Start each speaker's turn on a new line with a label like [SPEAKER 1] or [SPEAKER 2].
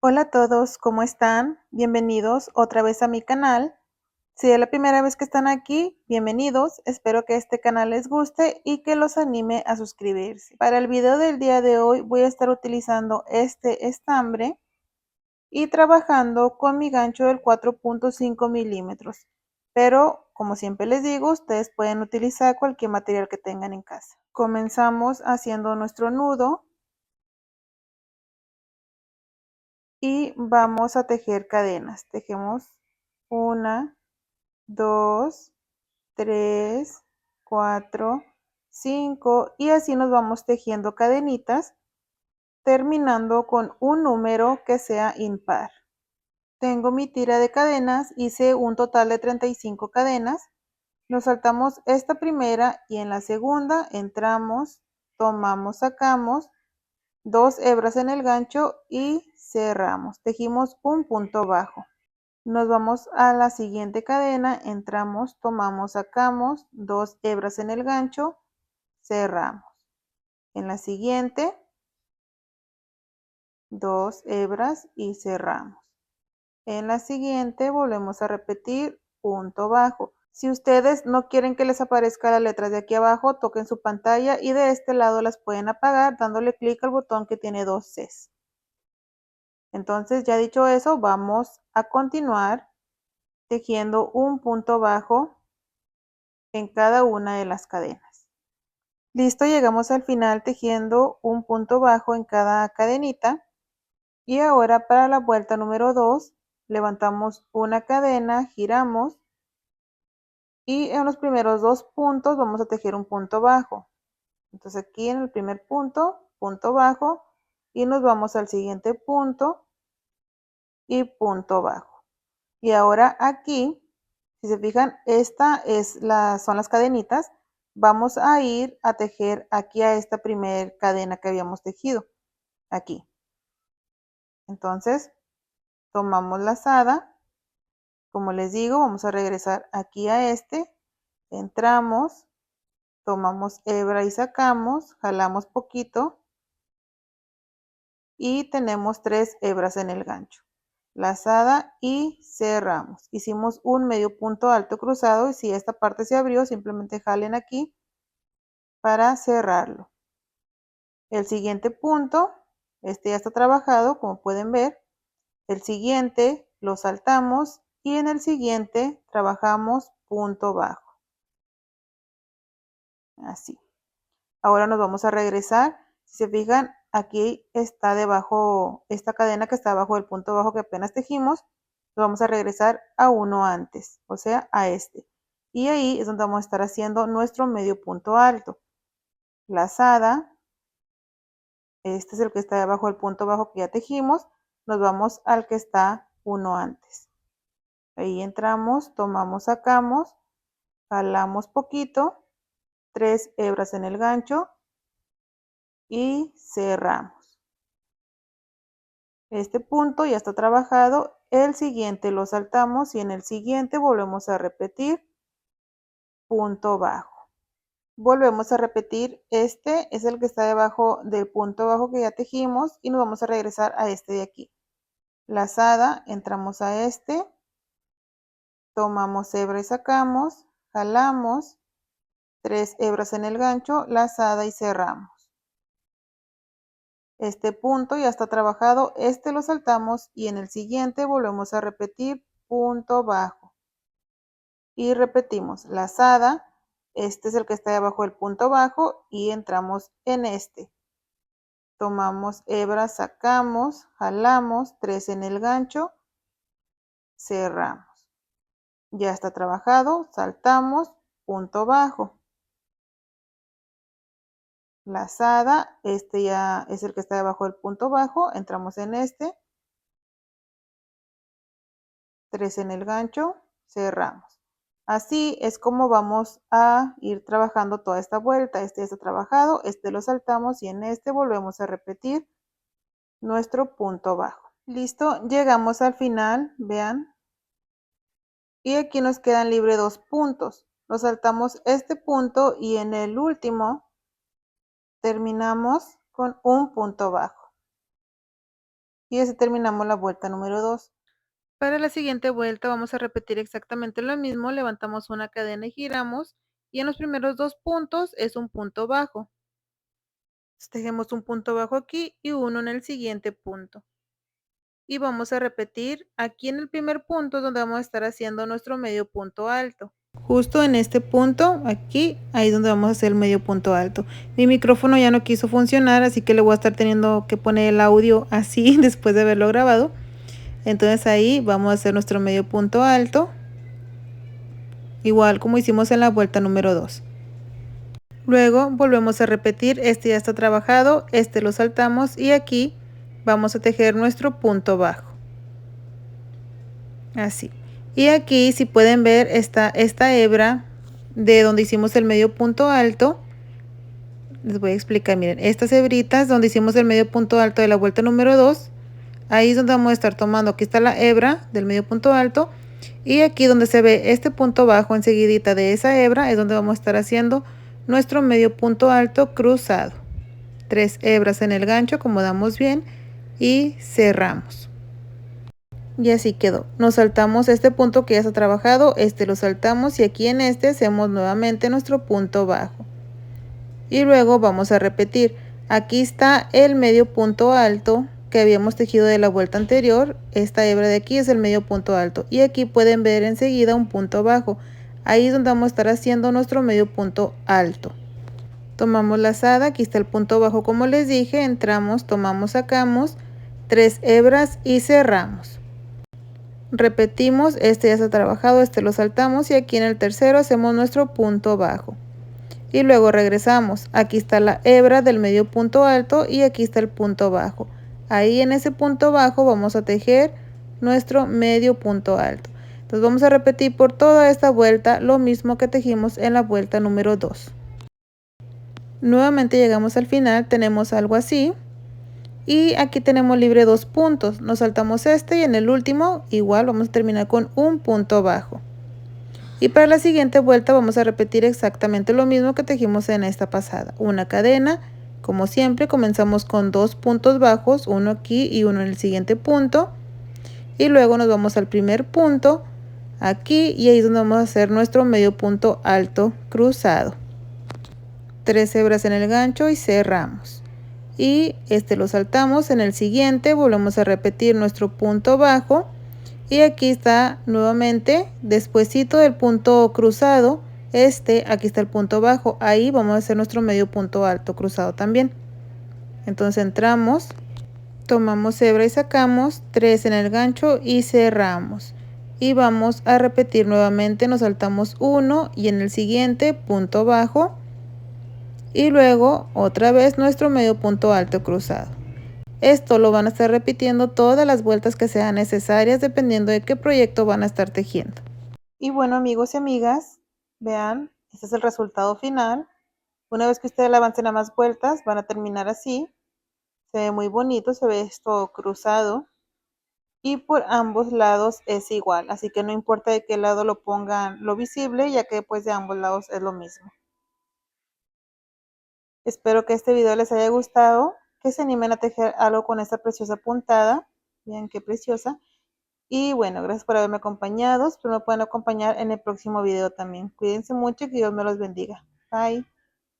[SPEAKER 1] Hola a todos, ¿cómo están? Bienvenidos otra vez a mi canal. Si es la primera vez que están aquí, bienvenidos. Espero que este canal les guste y que los anime a suscribirse. Para el video del día de hoy voy a estar utilizando este estambre y trabajando con mi gancho del 4.5 milímetros. Pero, como siempre les digo, ustedes pueden utilizar cualquier material que tengan en casa. Comenzamos haciendo nuestro nudo. Y vamos a tejer cadenas. Tejemos 1, 2, 3, 4, 5 y así nos vamos tejiendo cadenitas, terminando con un número que sea impar. Tengo mi tira de cadenas, hice un total de 35 cadenas. Nos saltamos esta primera y en la segunda entramos, tomamos, sacamos 2 hebras en el gancho y cerramos. Tejimos un punto bajo. Nos vamos a la siguiente cadena, entramos, tomamos, sacamos 2 hebras en el gancho, cerramos. En la siguiente 2 hebras y cerramos. En la siguiente volvemos a repetir punto bajo. Si ustedes no quieren que les aparezca las letras de aquí abajo, toquen su pantalla y de este lado las pueden apagar dándole clic al botón que tiene 2 Cs. Entonces, ya dicho eso, vamos a continuar tejiendo un punto bajo en cada una de las cadenas. Listo, llegamos al final tejiendo un punto bajo en cada cadenita. Y ahora para la vuelta número 2, levantamos una cadena, giramos y en los primeros 2 puntos vamos a tejer un punto bajo. Entonces aquí en el primer punto, punto bajo, y nos vamos al siguiente punto y punto bajo. Y ahora aquí, si se fijan, son las cadenitas. Vamos a ir a tejer aquí a esta primer cadena que habíamos tejido, aquí. Entonces, tomamos lazada. Como les digo, vamos a regresar aquí a entramos, tomamos hebra y sacamos, jalamos poquito y tenemos 3 hebras en el gancho. Lazada y cerramos. Hicimos un medio punto alto cruzado y si esta parte se abrió, simplemente jalen aquí para cerrarlo. El siguiente punto, este ya está trabajado, como pueden ver. El siguiente lo saltamos y en el siguiente trabajamos punto bajo. Así. Ahora nos vamos a regresar. Si se fijan, aquí está debajo, esta cadena que está abajo del punto bajo que apenas tejimos, nos vamos a regresar a uno antes, o sea, a este. Y ahí es donde vamos a estar haciendo nuestro medio punto alto. Lazada, este es el que está debajo del punto bajo que ya tejimos, nos vamos al que está uno antes. Ahí entramos, tomamos, sacamos, jalamos poquito, 3 hebras en el gancho y cerramos. Este punto ya está trabajado, el siguiente lo saltamos y en el siguiente volvemos a repetir punto bajo. Volvemos a repetir, este es el que está debajo del punto bajo que ya tejimos y nos vamos a regresar a este de aquí. Lazada, entramos a este, tomamos hebra y sacamos, jalamos, 3 hebras en el gancho, lazada y cerramos. Este punto ya está trabajado, este lo saltamos y en el siguiente volvemos a repetir punto bajo. Y repetimos, lazada, este es el que está debajo del punto bajo y entramos en este. Tomamos hebra, sacamos, jalamos, 3 en el gancho, cerramos. Ya está trabajado, saltamos, punto bajo. Lazada, este ya es el que está debajo del punto bajo, entramos en este, 3 en el gancho, cerramos. Así es como vamos a ir trabajando toda esta vuelta. Este ya está trabajado, este lo saltamos y en este volvemos a repetir nuestro punto bajo. Listo, llegamos al final, vean. Y aquí nos quedan libre 2 puntos. Nos saltamos este punto y en el último terminamos con un punto bajo. Y así terminamos la vuelta número 2. Para la siguiente vuelta vamos a repetir exactamente lo mismo, levantamos una cadena y giramos, y en los primeros 2 puntos es un punto bajo. Tejemos un punto bajo aquí y uno en el siguiente punto. Y vamos a repetir aquí en el primer punto donde vamos a estar haciendo nuestro medio punto alto. Justo en este punto, aquí, ahí es donde vamos a hacer el medio punto alto. Mi micrófono ya no quiso funcionar, así que le voy a estar teniendo que poner el audio así después de haberlo grabado. Entonces ahí vamos a hacer nuestro medio punto alto, igual como hicimos en la vuelta número 2. Luego volvemos a repetir, este ya está trabajado, este lo saltamos y aquí vamos a tejer nuestro punto bajo. Así. Y aquí, si pueden ver, esta hebra de donde hicimos el medio punto alto. Les voy a explicar, miren, estas hebritas donde hicimos el medio punto alto de la vuelta número 2, ahí es donde vamos a estar tomando, aquí está la hebra del medio punto alto, y aquí donde se ve este punto bajo enseguidita de esa hebra es donde vamos a estar haciendo nuestro medio punto alto cruzado. 3 hebras en el gancho, acomodamos bien y cerramos. Y así quedó. Nos saltamos este punto que ya está trabajado, este lo saltamos y aquí en este hacemos nuevamente nuestro punto bajo. Y luego vamos a repetir. Aquí está el medio punto alto que habíamos tejido de la vuelta anterior. Esta hebra de aquí es el medio punto alto y aquí pueden ver enseguida un punto bajo. Ahí es donde vamos a estar haciendo nuestro medio punto alto. Tomamos lazada, aquí está el punto bajo como les dije, entramos, tomamos, sacamos 3 hebras y cerramos. Repetimos, este ya está trabajado, este lo saltamos y aquí en el tercero hacemos nuestro punto bajo. Y luego regresamos, aquí está la hebra del medio punto alto y aquí está el punto bajo. Ahí en ese punto bajo vamos a tejer nuestro medio punto alto. Entonces vamos a repetir por toda esta vuelta lo mismo que tejimos en la vuelta número 2. Nuevamente llegamos al final, tenemos algo así. Y aquí tenemos libre 2 puntos, nos saltamos este y en el último igual vamos a terminar con un punto bajo. Y para la siguiente vuelta vamos a repetir exactamente lo mismo que tejimos en esta pasada. Una cadena, como siempre comenzamos con 2 puntos bajos, uno aquí y uno en el siguiente punto. Y luego nos vamos al primer punto, aquí, y ahí es donde vamos a hacer nuestro medio punto alto cruzado. 3 hebras en el gancho y cerramos. Y este lo saltamos, en el siguiente volvemos a repetir nuestro punto bajo y aquí está nuevamente despuesito del punto cruzado, aquí está el punto bajo, ahí vamos a hacer nuestro medio punto alto cruzado también. Entonces entramos, tomamos hebra y sacamos 3 en el gancho y cerramos y vamos a repetir nuevamente, nos saltamos 1 y en el siguiente punto bajo y luego otra vez nuestro medio punto alto cruzado. Esto lo van a estar repitiendo todas las vueltas que sean necesarias dependiendo de qué proyecto van a estar tejiendo. Y bueno, amigos y amigas, vean, este es el resultado final. Una vez que ustedes le avancen a más vueltas, van a terminar así. Se ve muy bonito, se ve esto cruzado y por ambos lados es igual, así que no importa de qué lado lo pongan lo visible, ya que pues de ambos lados es lo mismo. Espero que este video les haya gustado, que se animen a tejer algo con esta preciosa puntada. Vean qué preciosa. Y bueno, gracias por haberme acompañado. Espero me puedan acompañar en el próximo video también. Cuídense mucho y que Dios me los bendiga. Bye.